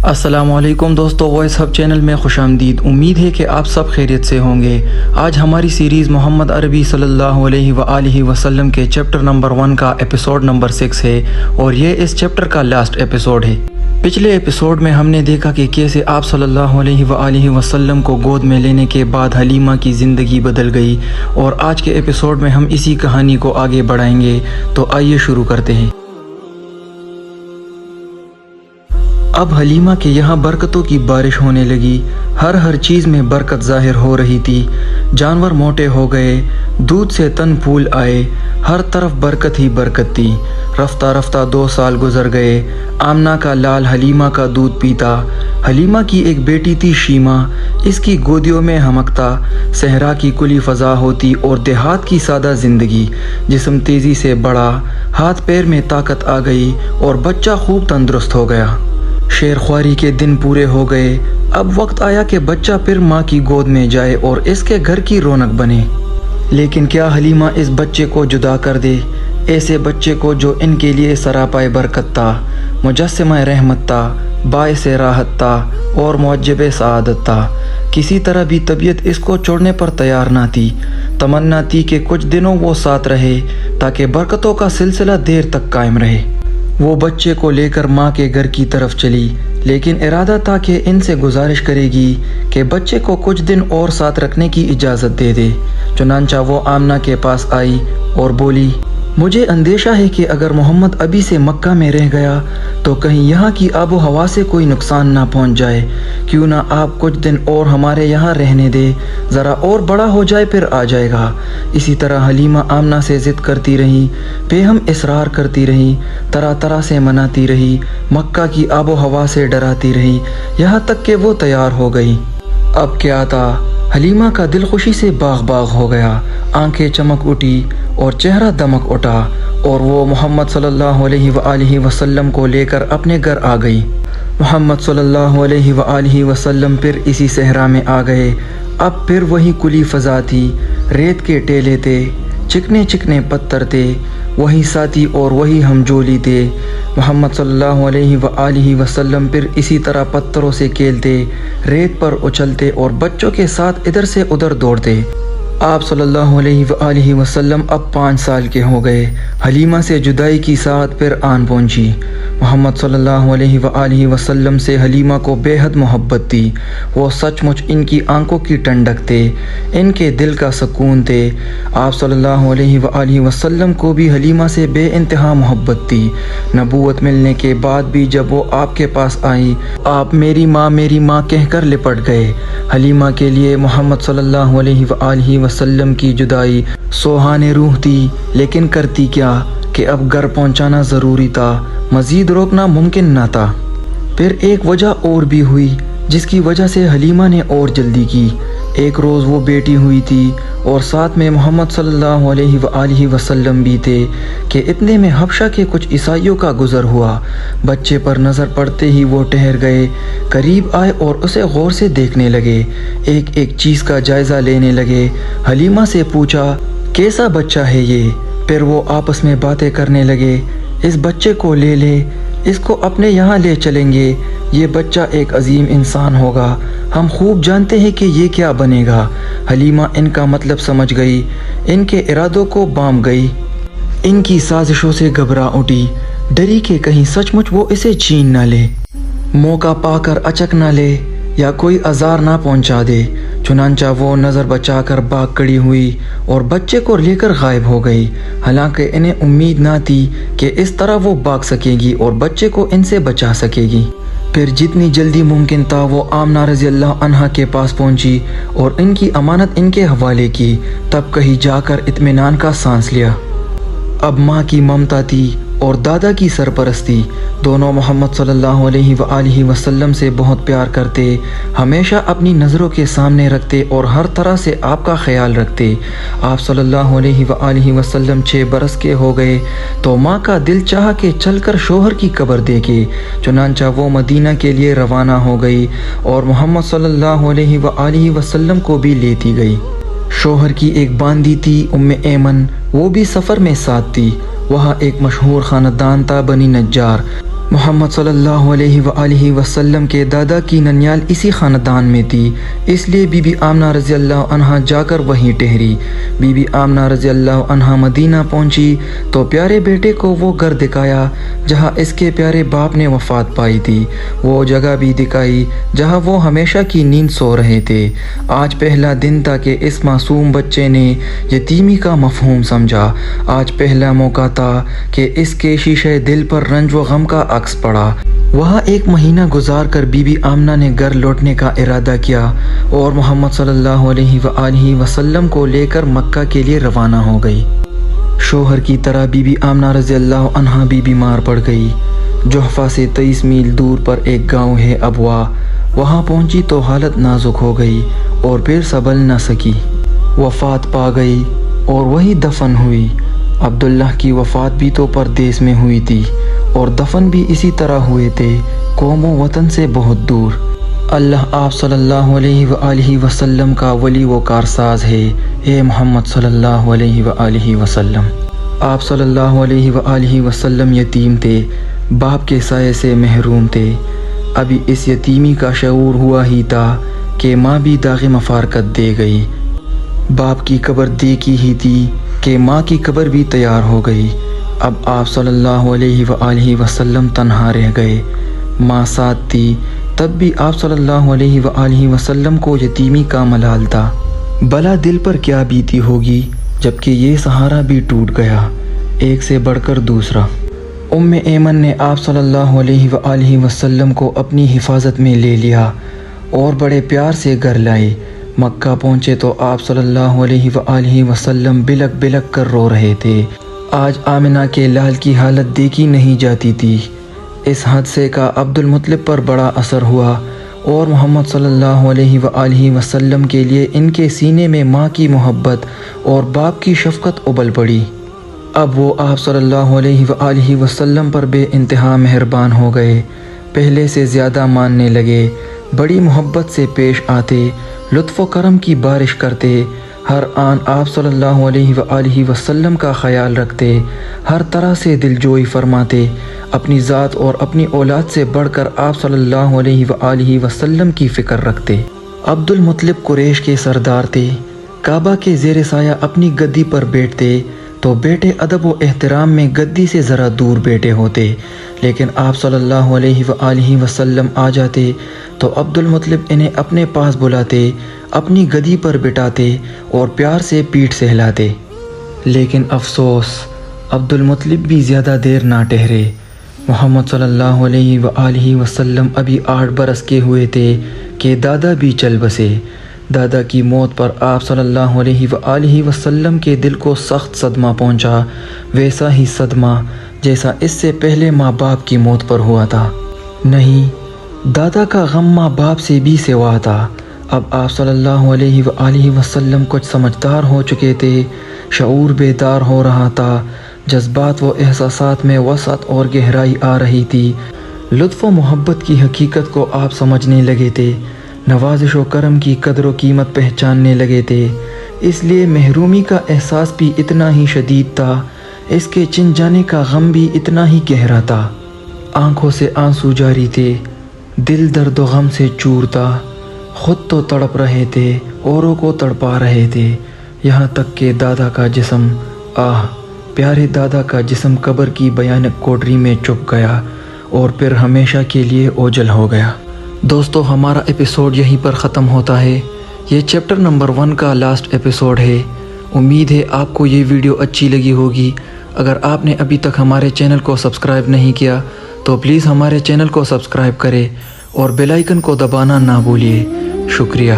السلام علیکم دوستو، وائس ہب چینل میں خوش آمدید۔ امید ہے کہ آپ سب خیریت سے ہوں گے۔ آج ہماری سیریز محمد عربی صلی اللہ علیہ وآلہ وسلم کے چیپٹر نمبر 1 کا ایپیسوڈ نمبر 6 ہے اور یہ اس چیپٹر کا لاسٹ ایپیسوڈ ہے۔ پچھلے ایپیسوڈ میں ہم نے دیکھا کہ کیسے آپ صلی اللہ علیہ وآلہ وسلم کو گود میں لینے کے بعد حلیمہ کی زندگی بدل گئی، اور آج کے ایپیسوڈ میں ہم اسی کہانی کو آگے بڑھائیں گے۔ تو آئیے شروع کرتے ہیں۔ اب حلیمہ کے یہاں برکتوں کی بارش ہونے لگی، ہر چیز میں برکت ظاہر ہو رہی تھی۔ جانور موٹے ہو گئے، دودھ سے تن پھول آئے، ہر طرف برکت ہی برکت تھی۔ رفتہ رفتہ 2 سال گزر گئے۔ آمنہ کا لال حلیمہ کا دودھ پیتا۔ حلیمہ کی ایک بیٹی تھی شیمہ، اس کی گودیوں میں ہمکتا صحرا کی کھلی فضا ہوتی اور دیہات کی سادہ زندگی۔ جسم تیزی سے بڑھا، ہاتھ پیر میں طاقت آ گئی اور بچہ خوب تندرست ہو گیا۔ شیر خواری کے دن پورے ہو گئے۔ اب وقت آیا کہ بچہ پھر ماں کی گود میں جائے اور اس کے گھر کی رونق بنے۔ لیکن کیا حلیمہ اس بچے کو جدا کر دے، ایسے بچے کو جو ان کے لیے سراپائے برکت تھا، مجسمہ رحمت تھا، باعث راحت تھا اور موجب سعادت تھا؟ کسی طرح بھی طبیعت اس کو چھوڑنے پر تیار نہ تھی۔ تمنا تھی کہ کچھ دنوں وہ ساتھ رہے تاکہ برکتوں کا سلسلہ دیر تک قائم رہے۔ وہ بچے کو لے کر ماں کے گھر کی طرف چلی، لیکن ارادہ تھا کہ ان سے گزارش کرے گی کہ بچے کو کچھ دن اور ساتھ رکھنے کی اجازت دے دے۔ چنانچہ وہ آمنہ کے پاس آئی اور بولی، مجھے اندیشہ ہے کہ اگر محمد ابھی سے مکہ میں رہ گیا تو کہیں یہاں کی آب و ہوا سے کوئی نقصان نہ پہنچ جائے۔ کیوں نہ آپ کچھ دن اور ہمارے یہاں رہنے دے، ذرا اور بڑا ہو جائے پھر آ جائے گا۔ اسی طرح حلیمہ آمنہ سے ضد کرتی رہی، ہم اصرار کرتی رہی، طرح سے مناتی رہی، مکہ کی آب و ہوا سے ڈراتی رہی، یہاں تک کہ وہ تیار ہو گئی۔ اب کیا تھا، حلیمہ کا دل خوشی سے باغ ہو گیا، آنکھیں چمک اٹھی اور چہرہ دمک اٹھا، اور وہ محمد صلی اللہ علیہ وآلہ وسلم کو لے کر اپنے گھر آ گئی۔ محمد صلی اللہ علیہ وآلہ وسلم پھر اسی صحرا میں آ گئے۔ اب پھر وہی کھلی فضا تھی، ریت کے ٹیلے تھے، چکنے پتھر تھے، وہی ساتھی اور وہی ہمجولی تھے۔ محمد صلی اللہ علیہ وآلہ وسلم پھر اسی طرح پتھروں سے کھیلتے، ریت پر اچھلتے اور بچوں کے ساتھ ادھر سے ادھر دوڑتے۔ آپ صلی اللہ علیہ وآلہ وسلم اب 5 سال کے ہو گئے۔ حلیمہ سے جدائی کی ساعت پھر آن پہنچی۔ محمد صلی اللہ علیہ وآلہ وسلم سے حلیمہ کو بے حد محبت تھی۔ وہ سچ مچ ان کی آنکھوں کی ٹھنڈک تھے، ان کے دل کا سکون تھے۔ آپ صلی اللہ علیہ وآلہ وسلم کو بھی حلیمہ سے بے انتہا محبت تھی۔ نبوت ملنے کے بعد بھی جب وہ آپ کے پاس آئی، آپ میری ماں کہہ کر لپٹ گئے۔ حلیمہ کے لیے محمد صلی اللہ علیہ وآلہ وسلم کی جدائی سوہان روح تھی، لیکن کرتی کیا کہ اب گھر پہنچانا ضروری تھا، مزید روکنا ممکن نہ تھا۔ پھر ایک وجہ اور بھی ہوئی جس کی وجہ سے حلیمہ نے اور جلدی کی۔ ایک روز وہ بیٹی ہوئی تھی اور ساتھ میں محمد صلی اللہ علیہ وآلہ وسلم بھی تھے کہ اتنے میں حبشہ کے کچھ عیسائیوں کا گزر ہوا۔ بچے پر نظر پڑتے ہی وہ ٹھہر گئے، قریب آئے اور اسے غور سے دیکھنے لگے، ایک چیز کا جائزہ لینے لگے۔ حلیمہ سے پوچھا، کیسا بچہ ہے یہ؟ پھر وہ آپس میں باتیں کرنے لگے، اس بچے کو لے لے، اس کو اپنے یہاں لے چلیں گے، یہ بچہ ایک عظیم انسان ہوگا، ہم خوب جانتے ہیں کہ یہ کیا بنے گا۔ حلیمہ ان کا مطلب سمجھ گئی، ان کے ارادوں کو بام گئی، ان کی سازشوں سے گھبرا اٹھی، ڈری کہ کہیں سچ مچ وہ اسے چھین نہ لے، موقع پا کر اچک نہ لے یا کوئی آزار نہ پہنچا دے۔ چنانچہ وہ نظر بچا کر بھاگ کھڑی ہوئی اور بچے کو لے کر غائب ہو گئی۔ حالانکہ انہیں امید نہ تھی کہ اس طرح وہ بھاگ سکے گی اور بچے کو ان سے بچا سکے گی۔ پھر جتنی جلدی ممکن تھا وہ آمنہ رضی اللہ عنہا کے پاس پہنچی اور ان کی امانت ان کے حوالے کی، تب کہیں جا کر اطمینان کا سانس لیا۔ اب ماں کی ممتا تھی اور دادا کی سرپرستی، دونوں محمد صلی اللہ علیہ وآلہ وسلم سے بہت پیار کرتے، ہمیشہ اپنی نظروں کے سامنے رکھتے اور ہر طرح سے آپ کا خیال رکھتے۔ آپ صلی اللہ علیہ وآلہ وسلم 6 برس کے ہو گئے تو ماں کا دل چاہا کہ چل کر شوہر کی قبر دیکھے۔ چنانچہ وہ مدینہ کے لیے روانہ ہو گئی اور محمد صلی اللہ علیہ وآلہ وسلم کو بھی لیتی گئی۔ شوہر کی ایک باندی تھی ایمن، وہ بھی سفر میں ساتھ تھی۔ وہاں ایک مشہور خاندان تھا بنی نجار۔ محمد صلی اللہ علیہ وآلہ وسلم کے دادا کی ننیال اسی خاندان میں تھی، اس لیے بی بی آمنہ رضی اللہ عنہا جا کر وہیں ٹھہری۔ بی بی آمنہ رضی اللہ عنہا مدینہ پہنچی تو پیارے بیٹے کو وہ گھر دکھایا جہاں اس کے پیارے باپ نے وفات پائی تھی، وہ جگہ بھی دکھائی جہاں وہ ہمیشہ کی نیند سو رہے تھے۔ آج پہلا دن تھا کہ اس معصوم بچے نے یتیمی کا مفہوم سمجھا، آج پہلا موقع تھا کہ اس کے شیشے دل پر رنج و غم کا عکس پڑا۔ وہاں ایک مہینہ گزار کر بی بی آمنہ نے گھر لوٹنے کا ارادہ کیا اور محمد صلی اللہ علیہ وآلہ وسلم کو لے کر مکہ کے لیے روانہ ہو گئی۔ شوہر کی طرح بی بی آمنہ رضی اللہ عنہا بھی بیمار پڑ گئی۔ جحفہ سے 23 میل دور پر ایک گاؤں ہے ابوا، وہاں پہنچی تو حالت نازک ہو گئی اور پھر سنبھل نہ سکی، وفات پا گئی اور وہی دفن ہوئی۔ عبداللہ کی وفات بھی تو پردیس میں ہوئی تھی اور دفن بھی اسی طرح ہوئے تھے، قوم و وطن سے بہت دور۔ اللہ آپ صلی اللہ علیہ وآلہ وسلم کا ولی و کارساز ہے۔ اے محمد صلی اللہ علیہ وآلہ وسلم، آپ صلی اللہ علیہ وآلہ وسلم یتیم تھے، باپ کے سائے سے محروم تھے۔ ابھی اس یتیمی کا شعور ہوا ہی تھا کہ ماں بھی داغ مفارقت دے گئی۔ باپ کی قبر دیکھی ہی تھی کہ ماں کی قبر بھی تیار ہو گئی۔ اب آپ صلی اللہ علیہ وآلہ وسلم تنہا رہ گئے، ماں ساتھ تھی، تب بھی آپ صلی اللہ علیہ وآلہ وسلم کو یتیمی کا ملال تھا۔ بلا دل پر کیا بیتی ہوگی جبکہ یہ سہارا بھی ٹوٹ گیا، ایک سے بڑھ کر دوسرا۔ ام ایمن نے آپ صلی اللہ علیہ وآلہ وسلم کو اپنی حفاظت میں لے لیا اور بڑے پیار سے گھر لائی۔ مکہ پہنچے تو آپ صلی اللہ علیہ وآلہ وسلم بلک بلک کر رو رہے تھے۔ آج آمنہ کے لال کی حالت دیکھی نہیں جاتی تھی۔ اس حادثے کا عبد المطلب پر بڑا اثر ہوا اور محمد صلی اللہ علیہ وآلہ وسلم کے لیے ان کے سینے میں ماں کی محبت اور باپ کی شفقت ابل پڑی۔ اب وہ آپ صلی اللہ علیہ وآلہ وسلم پر بے انتہا مہربان ہو گئے، پہلے سے زیادہ ماننے لگے، بڑی محبت سے پیش آتے، لطف و کرم کی بارش کرتے، ہر آن آپ صلی اللہ علیہ وآلہ وسلم کا خیال رکھتے، ہر طرح سے دلجوئی فرماتے، اپنی ذات اور اپنی اولاد سے بڑھ کر آپ صلی اللہ علیہ وآلہ وسلم کی فکر رکھتے۔ عبد المطلب قریش کے سردار تھے، کعبہ کے زیر سایہ اپنی گدی پر بیٹھتے تو بیٹے ادب و احترام میں گدی سے ذرا دور بیٹھے ہوتے، لیکن آپ صلی اللہ علیہ وآلہ وسلم آ جاتے تو عبد المطلب انہیں اپنے پاس بلاتے، اپنی گدی پر بٹھاتے اور پیار سے پیٹھ سہلاتے۔ لیکن افسوس، عبد المطلب بھی زیادہ دیر نہ ٹھہرے۔ محمد صلی اللہ علیہ وآلہ وسلم ابھی 8 برس کے ہوئے تھے کہ دادا بھی چل بسے۔ دادا کی موت پر آپ صلی اللہ علیہ وآلہ وسلم کے دل کو سخت صدمہ پہنچا، ویسا ہی صدمہ جیسا اس سے پہلے ماں باپ کی موت پر ہوا تھا۔ نہیں، دادا کا غم ماں باپ سے بھی سوا تھا۔ اب آپ صلی اللہ علیہ وآلہ وسلم کچھ سمجھدار ہو چکے تھے، شعور بیدار ہو رہا تھا، جذبات و احساسات میں وسعت اور گہرائی آ رہی تھی، لطف و محبت کی حقیقت کو آپ سمجھنے لگے تھے، نوازش و کرم کی قدر و قیمت پہچاننے لگے تھے۔ اس لیے محرومی کا احساس بھی اتنا ہی شدید تھا، اس کے چن جانے کا غم بھی اتنا ہی گہرا تھا۔ آنکھوں سے آنسو جاری تھے، دل درد و غم سے چور تھا، خود تو تڑپ رہے تھے، اوروں کو تڑپا رہے تھے، یہاں تک کہ دادا کا جسم، پیارے دادا کا جسم قبر کی بھیانک کوٹری میں چھپ گیا اور پھر ہمیشہ کے لیے اوجھل ہو گیا۔ دوستو، ہمارا ایپیسوڈ یہیں پر ختم ہوتا ہے۔ یہ چیپٹر نمبر 1 کا لاسٹ ایپیسوڈ ہے۔ امید ہے آپ کو یہ ویڈیو اچھی لگی ہوگی۔ اگر آپ نے ابھی تک ہمارے چینل کو سبسکرائب نہیں کیا تو پلیز ہمارے چینل کو سبسکرائب کریں اور بیل آئیکن کو دبانا نہ بھولیے۔ شکریہ۔